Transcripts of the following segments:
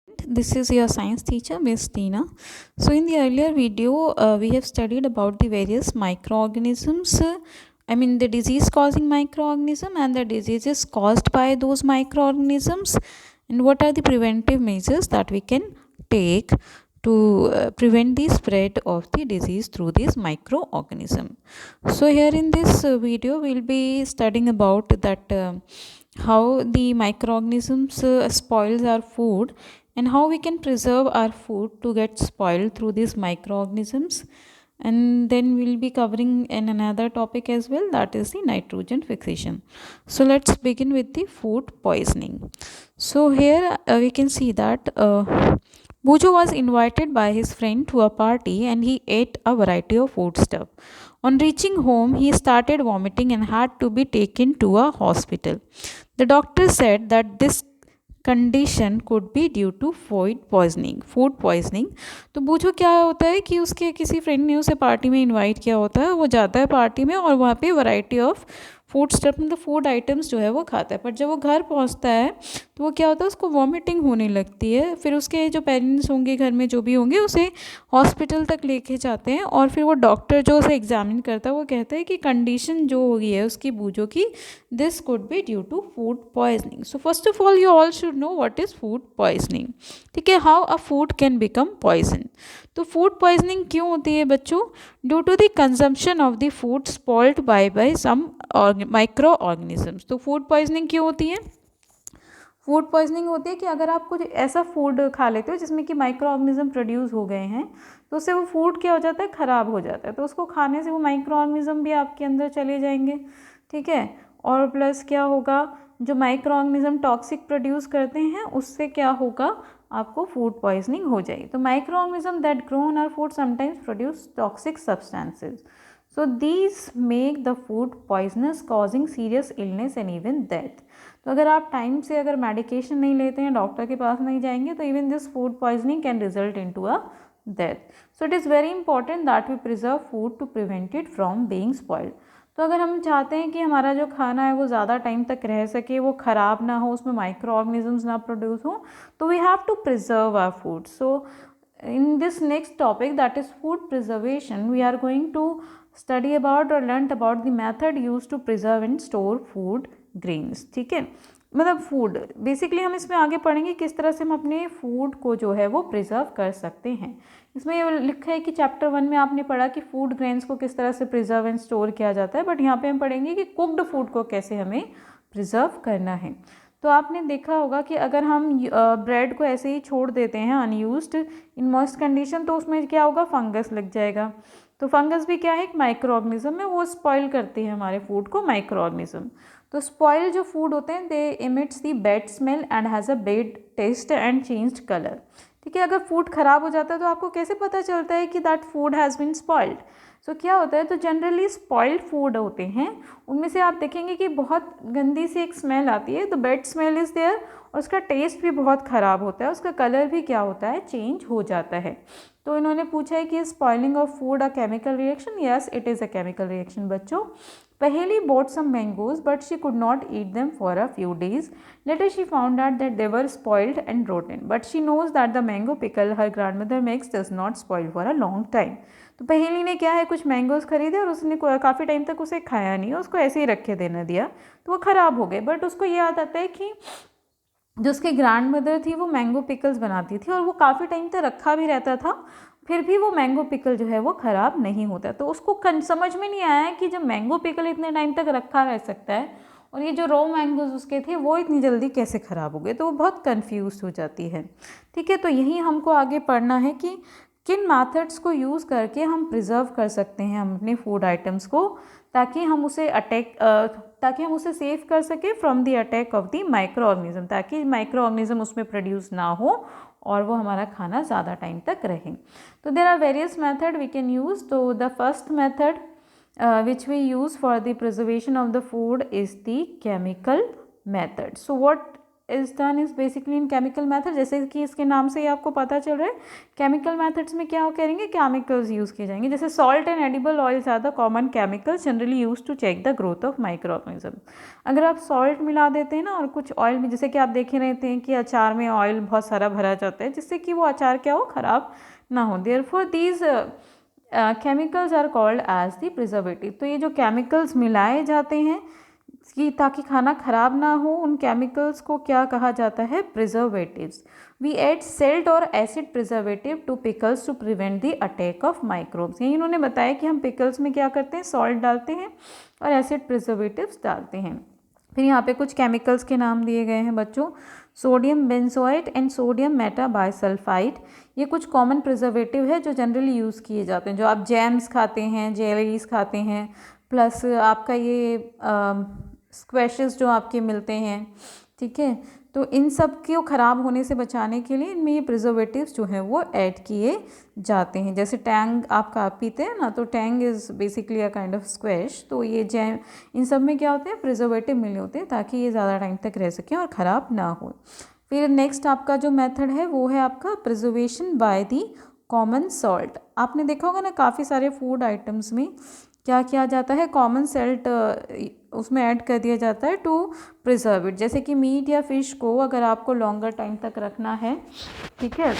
This is your science teacher, Miss Tina. So, in the earlier video, we have studied about the various microorganisms. The disease causing microorganism and the diseases caused by those microorganisms, and what are the preventive measures that we can take to prevent the spread of the disease through this microorganism. So, here in this video, we'll be studying about that. How the microorganisms spoils our food and how we can preserve our food to get spoiled through these microorganisms, and then we'll be covering in another topic as well, that is the nitrogen fixation. So let's begin with the food poisoning. So here we can see that Bujo was invited by his friend to a party and he ate a variety of food stuff. On reaching home, he started vomiting and had to be taken to a hospital. The doctor said that this condition could be due to food poisoning. तो बूझो क्या होता है कि उसके किसी friend ने उसे पार्टी में इनवाइट किया होता है, वो जाता है पार्टी में और वहाँ पे वैरायटी ऑफ फूड स्टफ मतलब फूड आइटम्स जो है वो खाता है, पर जब वो घर पहुँचता है तो वो क्या होता है, उसको वॉमिटिंग होने लगती है। फिर उसके जो पेरेंट्स होंगे घर में जो भी होंगे उसे हॉस्पिटल तक लेके जाते हैं और फिर वो डॉक्टर जो उसे एग्जामिन करता है वो कहता है कि कंडीशन जो हो गई है उसकी बूझो की, this could be due to food poisoning. So first of all you all should know what is food poisoning. ठीक है, how a food can become poison. तो फूड पॉइजनिंग क्यों होती है बच्चों? Due to the consumption of the food spoiled by some micro organisms. तो food poisoning क्यों होती है? फूड पॉइजनिंग होती है कि अगर आप कुछ ऐसा फूड खा लेते हो जिसमें कि माइक्रो ऑर्गेनिज्म प्रोड्यूस हो गए हैं, तो उससे वो फूड क्या हो जाता है, ख़राब हो जाता है। तो उसको खाने से वो माइक्रो ऑर्गेनिज्म भी आपके अंदर चले जाएंगे। ठीक है, और प्लस क्या होगा, जो माइक्रो ऑर्गेनिज्म टॉक्सिक प्रोड्यूस करते हैं उससे क्या होगा, आपको फूड पॉइजनिंग हो जाएगी। तो micro organism that grow on our food sometimes produce toxic substances, so these make the food poisonous causing serious illness and even death। तो अगर आप टाइम से अगर मेडिकेशन नहीं लेते हैं, डॉक्टर के पास नहीं जाएंगे, तो even this food poisoning can result into a death. So it is very important that we preserve food to prevent it from being spoiled. तो अगर हम चाहते हैं कि हमारा जो खाना है वो ज़्यादा टाइम तक रह सके, वो ख़राब ना हो, उसमें माइक्रो ऑर्गेनिजम्स ना प्रोड्यूस हो, तो we have to preserve our food. So in this next topic, that is food preservation, we are going to study about or learn about the method used to preserve and store food grains। ठीक है, मतलब food basically हम इसमें आगे पढ़ेंगे किस तरह से हम अपने फूड को जो है वो प्रिजर्व कर सकते हैं। इसमें ये लिखा है कि चैप्टर 1 में आपने पढ़ा कि फूड ग्रेन्स को किस तरह से प्रिजर्व एंड स्टोर किया जाता है, बट यहाँ पे हम पढ़ेंगे कि कुक्ड फूड को कैसे हमें प्रिजर्व करना है। तो आपने देखा होगा कि अगर हम ब्रेड को ऐसे ही छोड़ देते हैं अनयूज्ड इन मॉइस्ट कंडीशन, तो उसमें क्या होगा, फंगस लग जाएगा। तो फंगस भी क्या है, एक माइक्रो ऑर्गेनिज्म है, वो स्पॉइल करती है हमारे फूड को, माइक्रो ऑर्गेनिज्म। तो स्पॉइल जो फूड होते हैं they emits the bad smell and has a bad taste and changed colour. ठीक है, अगर फूड ख़राब हो जाता है तो आपको कैसे पता चलता है कि that food has been spoiled. So क्या होता है, तो जनरली स्पॉइल्ड फूड होते हैं उनमें से आप देखेंगे कि बहुत गंदी सी एक स्मेल आती है, the bad smell is there, और उसका टेस्ट भी बहुत ख़राब होता है, उसका कलर भी क्या होता है, चेंज हो जाता है। तो इन्होंने पूछा है कि spoiling of food a chemical reaction. Yes, it is a chemical reaction बच्चों। Paheli bought some mangoes, but she could not eat them for a few days. Later, she found out that they were spoiled and rotten. But she knows that the mango pickle her grandmother makes does not spoil for a long time. तो पहेली ने क्या है, कुछ mangoes खरीदे और उसने काफ़ी टाइम तक उसे खाया नहीं, उसको ऐसे ही रखे देने दिया, तो वो ख़राब हो गए। बट उसको याद आता है कि जो उसकी ग्रैंड मदर थी वो मैंगो पिकल्स बनाती थी और वो काफ़ी टाइम तक रखा भी रहता था, फिर भी वो मैंगो पिकल जो है वो ख़राब नहीं होता। तो उसको समझ में नहीं आया कि जब मैंगो पिकल इतने टाइम तक रखा रह सकता है और ये जो रॉ मैंगोज उसके थे वो इतनी जल्दी कैसे ख़राब हो गए, तो वो बहुत कन्फ्यूज हो जाती है। ठीक है, तो यही हमको आगे पढ़ना है कि किन मेथड्स को यूज़ करके हम प्रिजर्व कर सकते हैं हम अपने फूड आइटम्स को, ताकि हम उसे सेव कर सके from the attack of the micro organism, ताकि माइक्रो ऑर्गेनिज्म उसमें प्रोड्यूस ना हो और वो हमारा खाना ज़्यादा टाइम तक रहे। तो there are various method we can use. तो the first method which we use for the preservation of the food is the chemical method. So what is done is basically in chemical method, जैसे कि इसके नाम से ही आपको पता चल रहा है केमिकल मेथड्स में क्या करेंगे, केमिकल्स यूज़ किए जाएंगे। जैसे salt and edible oils are the common chemicals generally use to check the growth of micro organism. अगर आप सॉल्ट मिला देते हैं ना और कुछ ऑयल में, जैसे कि आप देखे रहते हैं कि अचार में ऑयल बहुत सारा भरा जाता है जिससे कि वो अचार क्या हो, ख़राब ना हो। Therefore these chemicals are called as the preservative. तो ये जो केमिकल्स मिलाए जाते हैं कि ताकि खाना ख़राब ना हो, उन केमिकल्स को क्या कहा जाता है, प्रिजर्वेटिव्स। वी एड सेल्ट और acid preservative to pickles to prevent the attack of microbes. यही इन्होंने बताया कि हम पिकल्स में क्या करते हैं, सॉल्ट डालते हैं और एसिड प्रिजर्वेटिव्स डालते हैं। फिर यहाँ पे कुछ केमिकल्स के नाम दिए गए हैं बच्चों, sodium benzoate and sodium metabisulphide. ये कुछ कॉमन प्रिजर्वेटिव है जो जनरली यूज़ किए जाते हैं, जो आप जैम्स खाते हैं, जेलीज खाते हैं, प्लस आपका ये स्क्वैशेस जो आपके मिलते हैं, ठीक है। तो इन सब को ख़राब होने से बचाने के लिए इनमें ये प्रिजर्वेटिव्स जो हैं वो ऐड किए जाते हैं। जैसे टैंग आपका आप पीते हैं ना, तो Tang is basically a kind of squash. तो ये जैम, इन सब में क्या होते हैं, प्रिजर्वेटिव मिले होते हैं ताकि ये ज़्यादा टाइम तक रह सकें और ख़राब ना हो। फिर नेक्स्ट आपका जो मेथड है वो है आपका preservation by the common salt. आपने देखा होगा ना काफ़ी सारे फूड आइटम्स में क्या किया जाता है, कॉमन सॉल्ट उसमें ऐड कर दिया जाता है टू प्रिजर्व इट। जैसे कि मीट या फिश को अगर आपको लॉन्गर टाइम तक रखना है, ठीक है,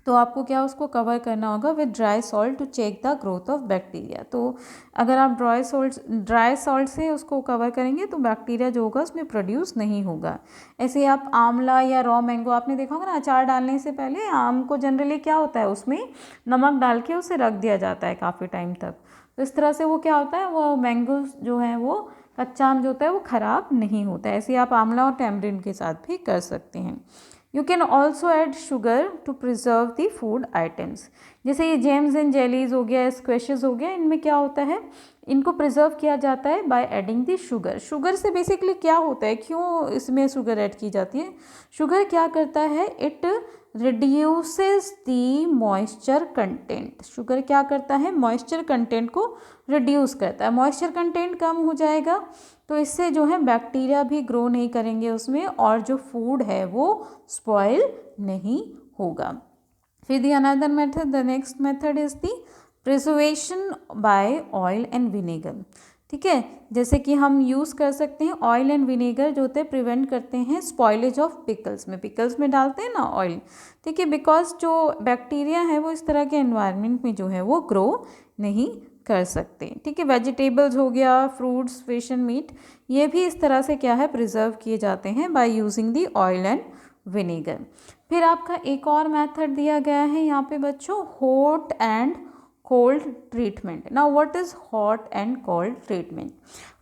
तो आपको क्या उसको कवर करना होगा with dry salt to check the growth of bacteria. तो अगर आप ड्राई सॉल्ट से उसको कवर करेंगे तो बैक्टीरिया जो होगा उसमें प्रोड्यूस नहीं होगा। ऐसे आप आंवला या रॉ मैंगो, आपने देखा होगा ना, अचार डालने से पहले आम को जनरली क्या होता है, उसमें नमक डाल के उसे रख दिया जाता है काफ़ी टाइम तक। तो इस तरह से वो क्या होता है, वो मैंगो जो है वो कच्चा आम जो होता है वो ख़राब नहीं होता है। ऐसे आप आंवला और टैमरिंड के साथ भी कर सकते हैं। You can also add sugar to preserve the food items. जैसे ये जेम्स एंड जेलीज हो गया, स्क्वैशेस हो गया, इनमें क्या होता है, इनको प्रिजर्व किया जाता है by adding the sugar. Sugar से बेसिकली क्या होता है, क्यों इसमें शुगर ऐड की जाती है, शुगर क्या करता है, it reduces the moisture content. Sugar क्या करता है, मॉइस्चर कंटेंट को रिड्यूस करता है। मॉइस्चर कंटेंट कम हो जाएगा तो इससे जो है बैक्टीरिया भी ग्रो नहीं करेंगे उसमें और जो फूड है वो स्पॉइल नहीं होगा। फिर the another method, the next method is the preservation by oil and vinegar. ठीक है, जैसे कि हम यूज़ कर सकते हैं ऑयल एंड विनेगर जो होते हैं प्रिवेंट करते हैं स्पॉइलेज ऑफ पिकल्स में। पिकल्स में डालते हैं ना ऑयल, ठीक है, बिकॉज जो बैक्टीरिया है वो इस तरह के एनवायरनमेंट में जो है वो ग्रो नहीं कर सकते। ठीक है, वेजिटेबल्स हो गया, फ्रूट्स, फिश एंड मीट, ये भी इस तरह से क्या है, प्रिजर्व किए जाते हैं by using the oil and vinegar. फिर आपका एक और मेथड दिया गया है यहाँ पे बच्चों, hot and cold treatment. Now what is hot and cold treatment.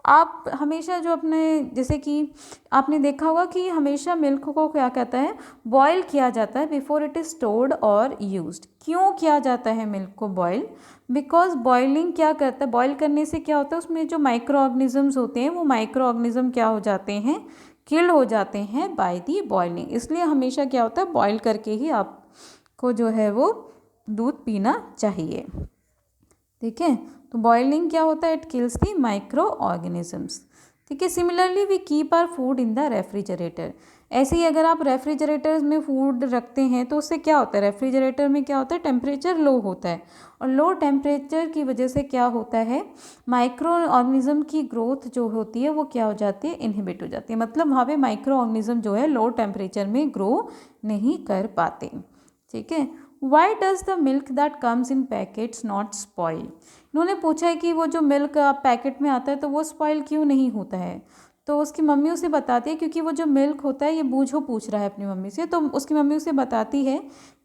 आप हमेशा जो अपने, जैसे कि आपने देखा होगा कि हमेशा मिल्क को क्या कहता है, बॉयल किया जाता है बिफोर इट इज़ स्टोर्ड और यूज्ड। क्यों किया जाता है मिल्क को बॉयल, बिकॉज बॉइलिंग क्या करता है, बॉयल करने से क्या होता है, उसमें जो माइक्रो ऑर्गेनिजम्स होते हैं वो माइक्रो ऑर्गेनिज्म क्या हो जाते हैं, किल्ड हो जाते हैं बाय दी बॉइलिंग। इसलिए हमेशा क्या होता है, बॉयल करके ही आपको जो है वो दूध पीना चाहिए। ठीक है, तो बॉइलिंग क्या होता है, it kills the micro organisms. ठीक है, similarly we keep our food in the refrigerator. ऐसे ही अगर आप रेफ्रिजरेटर में फूड रखते हैं तो उससे क्या होता है, रेफ्रिजरेटर में क्या होता है, टेम्परेचर लो होता है और लो टेम्परेचर की वजह से क्या होता है, माइक्रो ऑर्गेनिज्म की ग्रोथ जो होती है वो क्या हो जाती है, इनहिबिट हो जाती है। मतलब वहाँ पे माइक्रो ऑर्गेनिज्म जो है लो टेम्परेचर में ग्रो नहीं कर पाते। ठीक है, why does the milk that comes in packets not spoil. इन्होंने पूछा है कि वो जो मिल्क पैकेट में आता है तो वो स्पॉइल क्यों नहीं होता है। तो उसकी मम्मी उसे बताती है, क्योंकि वो जो मिल्क होता है, ये बूझो पूछ रहा है अपनी मम्मी से, तो उसकी मम्मी उसे बताती है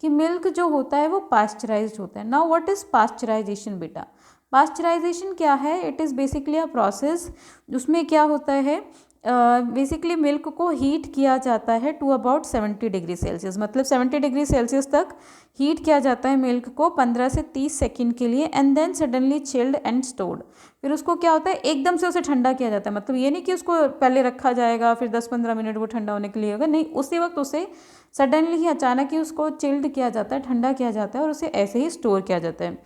कि मिल्क जो होता है वो पास्चराइज्ड होता है। नाउ व्हाट इज़ पास्चराइजेशन बेटा। पास्चराइजेशन क्या है, it is basically a process, उसमें क्या होता है, बेसिकली मिल्क को हीट किया जाता है टू अबाउट 70 डिग्री सेल्सियस। मतलब 70 डिग्री सेल्सियस तक हीट किया जाता है मिल्क को 15 से 30 सेकंड के लिए, and then suddenly chilled and stored. फिर उसको क्या होता है, एकदम से उसे ठंडा किया जाता है। मतलब ये नहीं कि उसको पहले रखा जाएगा फिर 10-15 मिनट वो ठंडा होने के लिए होगा, नहीं, उसी वक्त उसे सडनली ही अचानक ही उसको चिल्ड किया जाता है, ठंडा किया जाता है और उसे ऐसे ही स्टोर किया जाता है।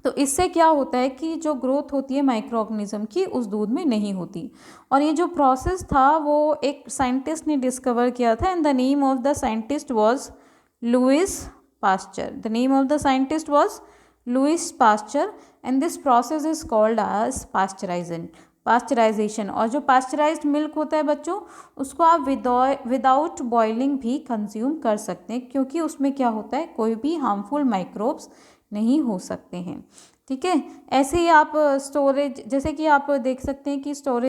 तो इससे क्या होता है कि जो ग्रोथ होती है माइक्रो ऑर्गेनिज्म की उस दूध में नहीं होती। और ये जो प्रोसेस था वो एक साइंटिस्ट ने डिस्कवर किया था, and the name of the scientist was Louis Pasteur. The name of the scientist was Louis Pasteur, and this process is called as pasteurization. और जो पास्चराइज्ड मिल्क होता है बच्चों, उसको आप विदाउट बॉइलिंग भी कंज्यूम कर सकते हैं, क्योंकि उसमें क्या होता है, कोई भी हार्मफुल माइक्रोब्स नहीं हो सकते हैं। ठीक है, ऐसे ही आप स्टोरेज, जैसे कि आप देख सकते हैं कि स्टोरेज